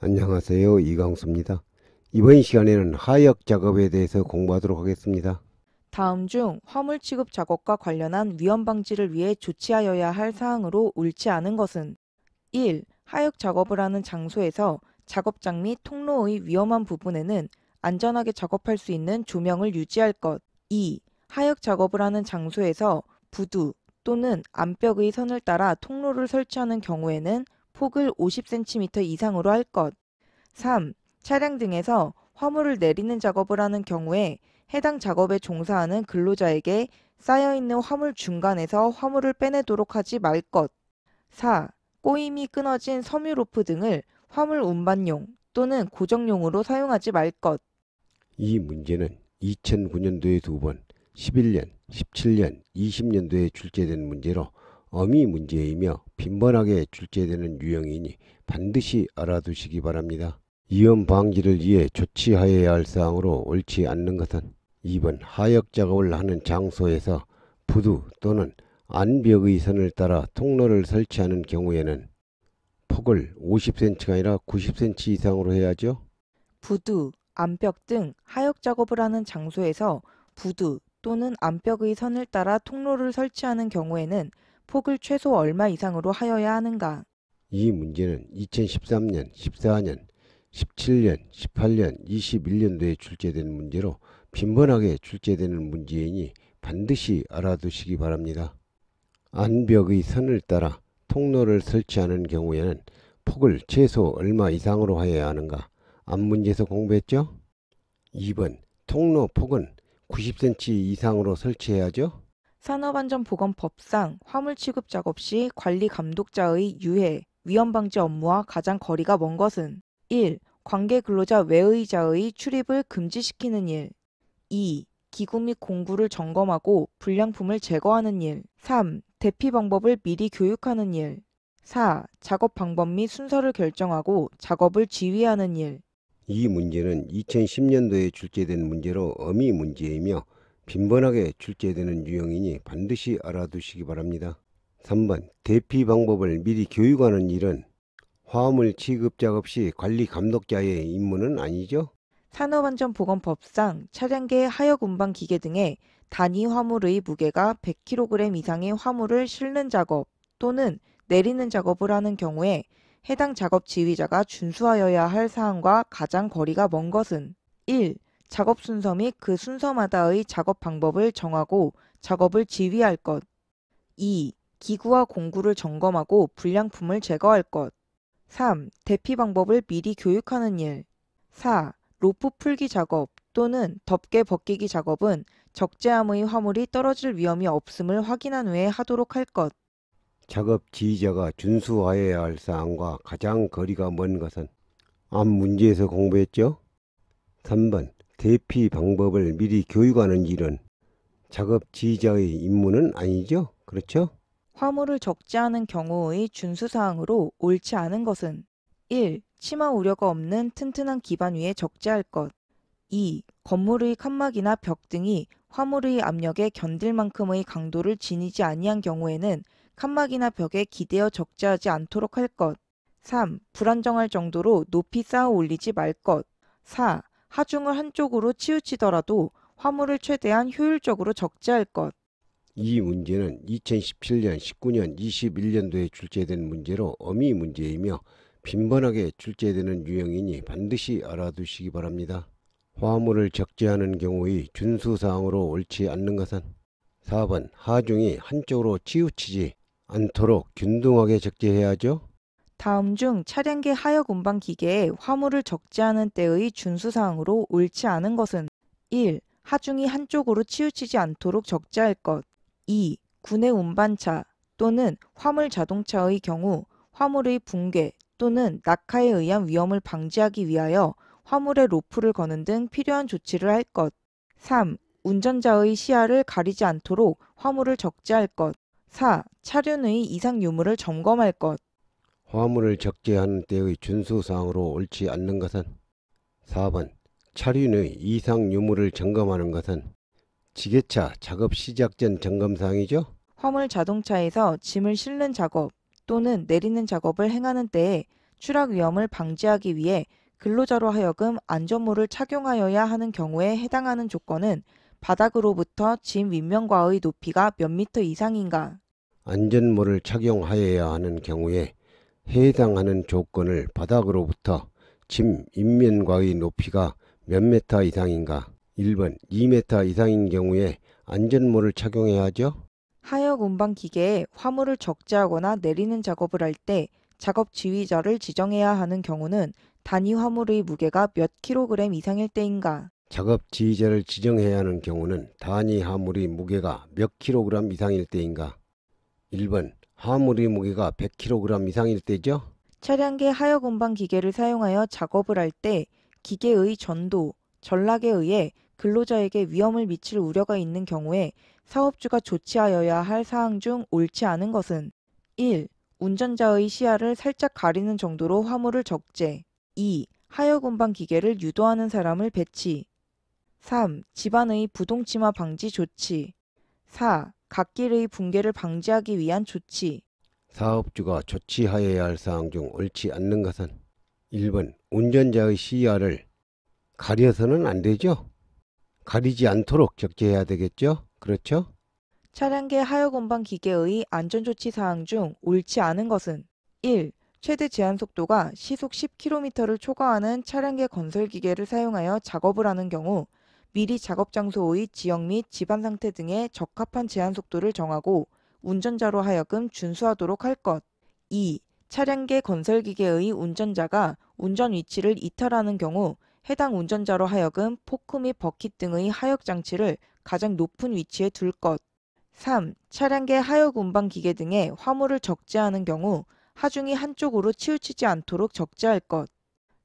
안녕하세요. 이광수입니다. 이번 시간에는 하역 작업에 대해서 공부하도록 하겠습니다. 다음 중 화물 취급 작업과 관련한 위험 방지를 위해 조치하여야 할 사항으로 옳지 않은 것은 1. 하역 작업을 하는 장소에서 작업장 및 통로의 위험한 부분에는 안전하게 작업할 수 있는 조명을 유지할 것. 2. 하역 작업을 하는 장소에서 부두 또는 암벽의 선을 따라 통로를 설치하는 경우에는 폭을 50cm 이상으로 할 것. 3. 차량 등에서 화물을 내리는 작업을 하는 경우에 해당 작업에 종사하는 근로자에게 쌓여있는 화물 중간에서 화물을 빼내도록 하지 말 것. 4. 꼬임이 끊어진 섬유 로프 등을 화물 운반용 또는 고정용으로 사용하지 말 것. 이 문제는 2009년도에 2번, 11년, 17년, 20년도에 출제된 문제로 어미 문제이며 빈번하게 출제되는 유형이니 반드시 알아두시기 바랍니다. 위험 방지를 위해 조치하여야 할 사항으로 옳지 않는 것은 2번 하역 작업을 하는 장소에서 부두 또는 안벽의 선을 따라 통로를 설치하는 경우에는 폭을 50cm가 아니라 90cm 이상으로 해야죠. 부두, 암벽 등 하역 작업을 하는 장소에서 부두 또는 암벽의 선을 따라 통로를 설치하는 경우에는 폭을 최소 얼마 이상으로 하여야 하는가? 이 문제는 2013년, 14년, 17년, 18년, 21년도에 출제된 문제로 빈번하게 출제되는 문제이니 반드시 알아두시기 바랍니다. 안벽의 선을 따라 통로를 설치하는 경우에는 폭을 최소 얼마 이상으로 하여야 하는가? 앞 문제에서 공부했죠? 2번 통로 폭은 90cm 이상으로 설치해야죠? 산업안전보건법상 화물 취급 작업 시 관리 감독자의 유해, 위험 방지 업무와 가장 거리가 먼 것은 1. 관계 근로자 외의자의 출입을 금지시키는 일. 2. 기구 및 공구를 점검하고 불량품을 제거하는 일. 3. 대피 방법을 미리 교육하는 일. 4. 작업 방법 및 순서를 결정하고 작업을 지휘하는 일. 이 문제는 2010년도에 출제된 문제로 어미 문제이며 빈번하게 출제되는 유형이니 반드시 알아두시기 바랍니다. 3번 대피 방법을 미리 교육하는 일은 화물 취급 작업 시 관리 감독자의 임무는 아니죠? 산업안전보건법상 차량계 하역 운반 기계 등의 단위 화물의 무게가 100kg 이상의 화물을 싣는 작업 또는 내리는 작업을 하는 경우에 해당 작업 지휘자가 준수하여야 할 사항과 가장 거리가 먼 것은 1. 작업 순서 및 그 순서마다의 작업 방법을 정하고 작업을 지휘할 것. 2. 기구와 공구를 점검하고 불량품을 제거할 것. 3. 대피 방법을 미리 교육하는 일. 4. 로프 풀기 작업 또는 덮개 벗기기 작업은 적재함의 화물이 떨어질 위험이 없음을 확인한 후에 하도록 할 것. 작업 지휘자가 준수하여야 할 사항과 가장 거리가 먼 것은 앞 문제에서 공부했죠? 3번 대피 방법을 미리 교육하는 일은 작업 지휘자의 임무는 아니죠? 그렇죠? 화물을 적재하는 경우의 준수사항으로 옳지 않은 것은 1. 치마 우려가 없는 튼튼한 기반 위에 적재할 것. 2. 건물의 칸막이나 벽 등이 화물의 압력에 견딜 만큼의 강도를 지니지 아니한 경우에는 칸막이나 벽에 기대어 적재하지 않도록 할 것. 3. 불안정할 정도로 높이 쌓아 올리지 말 것. 4. 하중을 한쪽으로 치우치더라도 화물을 최대한 효율적으로 적재할 것. 이 문제는 2017년, 19년, 21년도에 출제된 문제로 어미 문제이며 빈번하게 출제되는 유형이니 반드시 알아두시기 바랍니다. 화물을 적재하는 경우의 준수사항으로 옳지 않는 것은 4번 하중이 한쪽으로 치우치지 않도록 균등하게 적재해야죠. 다음 중 차량계 하역 운반 기계에 화물을 적재하는 때의 준수사항으로 옳지 않은 것은 1. 하중이 한쪽으로 치우치지 않도록 적재할 것. 2. 구내 운반차 또는 화물 자동차의 경우 화물의 붕괴 또는 낙하에 의한 위험을 방지하기 위하여 화물에 로프를 거는 등 필요한 조치를 할 것. 3. 운전자의 시야를 가리지 않도록 화물을 적재할 것. 4. 차륜의 이상 유무를 점검할 것. 화물을 적재하는 때의 준수사항으로 옳지 않는 것은 4번 차륜의 이상 유무를 점검하는 것은 지게차 작업 시작 전 점검사항이죠. 화물 자동차에서 짐을 싣는 작업 또는 내리는 작업을 행하는 때에 추락 위험을 방지하기 위해 근로자로 하여금 안전모를 착용하여야 하는 경우에 해당하는 조건은 바닥으로부터 짐 윗면과의 높이가 몇 미터 이상인가. 안전모를 착용하여야 하는 경우에 해당하는 조건을 바닥으로부터 짐 윗면과의 높이가 몇 미터 이상인가. 1번 2m 이상인 경우에 안전모를 착용해야 하죠. 하역 운반 기계에 화물을 적재하거나 내리는 작업을 할 때 작업 지휘자를 지정해야 하는 경우는 단위 화물의 무게가 몇 킬로그램 이상일 때인가. 작업 지휘자를 지정해야 하는 경우는 단위 화물의 무게가 몇 킬로그램 이상일 때인가. 1번 화물의 무게가 100kg 이상일 때죠. 차량계 하역 운반 기계를 사용하여 작업을 할 때 기계의 전도, 전락에 의해 근로자에게 위험을 미칠 우려가 있는 경우에 사업주가 조치하여야 할 사항 중 옳지 않은 것은 1. 운전자의 시야를 살짝 가리는 정도로 화물을 적재. 2. 하역 운반 기계를 유도하는 사람을 배치. 3. 집안의 부동침화 방지 조치. 4. 갓길의 붕괴를 방지하기 위한 조치. 사업주가 조치하여야 할 사항 중 옳지 않는 것은 1번 운전자의 시야를 가려서는 안 되죠. 가리지 않도록 적재해야 되겠죠. 그렇죠? 차량계 하역 운반 기계의 안전조치 사항 중 옳지 않은 것은 1. 최대 제한 속도가 시속 10km를 초과하는 차량계 건설 기계를 사용하여 작업을 하는 경우 미리 작업 장소의 지역 및 집안 상태 등에 적합한 제한 속도를 정하고 운전자로 하여금 준수하도록 할 것. 2. 차량계 건설 기계의 운전자가 운전 위치를 이탈하는 경우 해당 운전자로 하여금 포크 및 버킷 등의 하역 장치를 가장 높은 위치에 둘 것. 3. 차량계 하역 운반 기계 등에 화물을 적재하는 경우 하중이 한쪽으로 치우치지 않도록 적재할 것.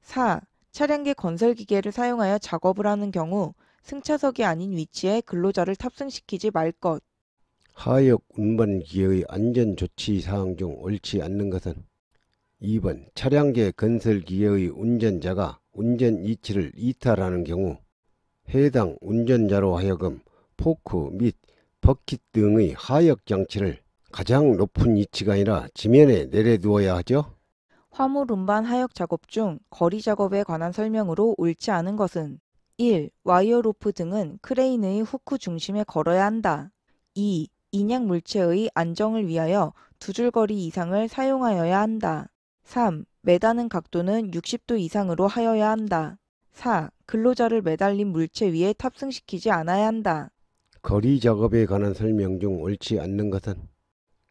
4. 차량계 건설 기계를 사용하여 작업을 하는 경우 승차석이 아닌 위치에 근로자를 탑승시키지 말 것. 하역 운반 기계의 안전 조치 사항 중 옳지 않는 것은 2번 차량계 건설 기계의 운전자가 운전 위치를 이탈하는 경우 해당 운전자로 하여금 포크 및 버킷 등의 하역 장치를 가장 높은 위치가 아니라 지면에 내려두어야 하죠. 화물 운반 하역 작업 중 거리 작업에 관한 설명으로 옳지 않은 것은 1. 와이어 로프 등은 크레인의 후크 중심에 걸어야 한다. 2. 인양 물체의 안정을 위하여 두 줄 거리 이상을 사용하여야 한다. 3. 매다는 각도는 60도 이상으로 하여야 한다. 4. 근로자를 매달린 물체 위에 탑승시키지 않아야 한다. 거리 작업에 관한 설명 중 옳지 않는 것은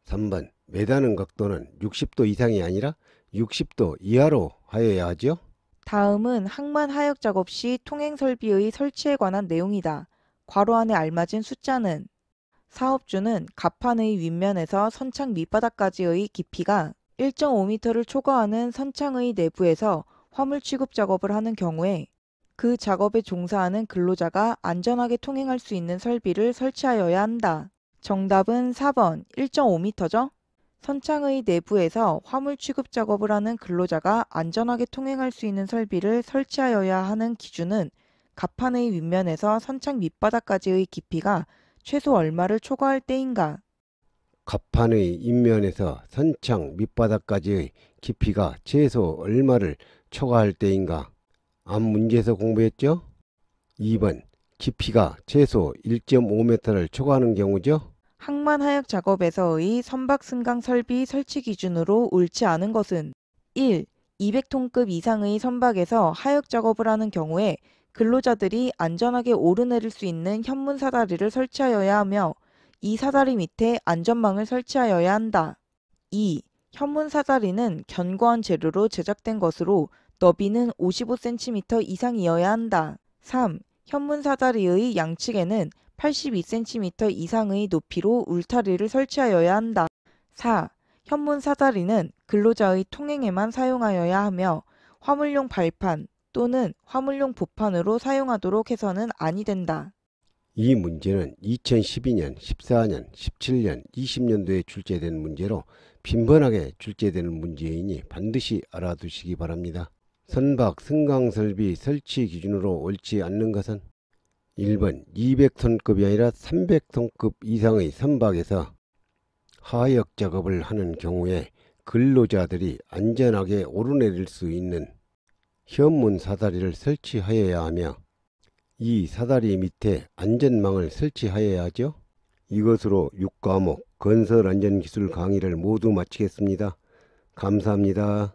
3번 매다는 각도는 60도 이상이 아니라 60도 이하로 하여야 하죠. 다음은 항만 하역 작업 시 통행 설비의 설치에 관한 내용이다. 괄호 안에 알맞은 숫자는 사업주는 갑판의 윗면에서 선창 밑바닥까지의 깊이가 1.5m를 초과하는 선창의 내부에서 화물 취급 작업을 하는 경우에 그 작업에 종사하는 근로자가 안전하게 통행할 수 있는 설비를 설치하여야 한다. 정답은 4번 1.5m죠? 선창의 내부에서 화물 취급 작업을 하는 근로자가 안전하게 통행할 수 있는 설비를 설치하여야 하는 기준은 갑판의 윗면에서 선창 밑바닥까지의 깊이가 최소 얼마를 초과할 때인가? 갑판의 윗면에서 선창 밑바닥까지의 깊이가 최소 얼마를 초과할 때인가? 앞 문제에서 공부했죠? 2번 깊이가 최소 1.5m를 초과하는 경우죠? 항만 하역 작업에서의 선박 승강 설비 설치 기준으로 옳지 않은 것은 1. 200톤급 이상의 선박에서 하역 작업을 하는 경우에 근로자들이 안전하게 오르내릴 수 있는 현문 사다리를 설치하여야 하며 이 사다리 밑에 안전망을 설치하여야 한다. 2. 현문 사다리는 견고한 재료로 제작된 것으로 너비는 55cm 이상이어야 한다. 3. 현문 사다리의 양측에는 82cm 이상의 높이로 울타리를 설치하여야 한다. 4. 현문 사다리는 근로자의 통행에만 사용하여야 하며 화물용 발판 또는 화물용 보판으로 사용하도록 해서는 아니 된다. 이 문제는 2012년, 14년, 17년, 20년도에 출제된 문제로 빈번하게 출제되는 문제이니 반드시 알아두시기 바랍니다. 선박 승강설비 설치 기준으로 옳지 않는 것은 1번 200톤급이 아니라 300톤급 이상의 선박에서 하역 작업을 하는 경우에 근로자들이 안전하게 오르내릴 수 있는 현문 사다리를 설치하여야 하며 이 사다리 밑에 안전망을 설치하여야 하죠. 이것으로 6과목 건설안전기술 강의를 모두 마치겠습니다. 감사합니다.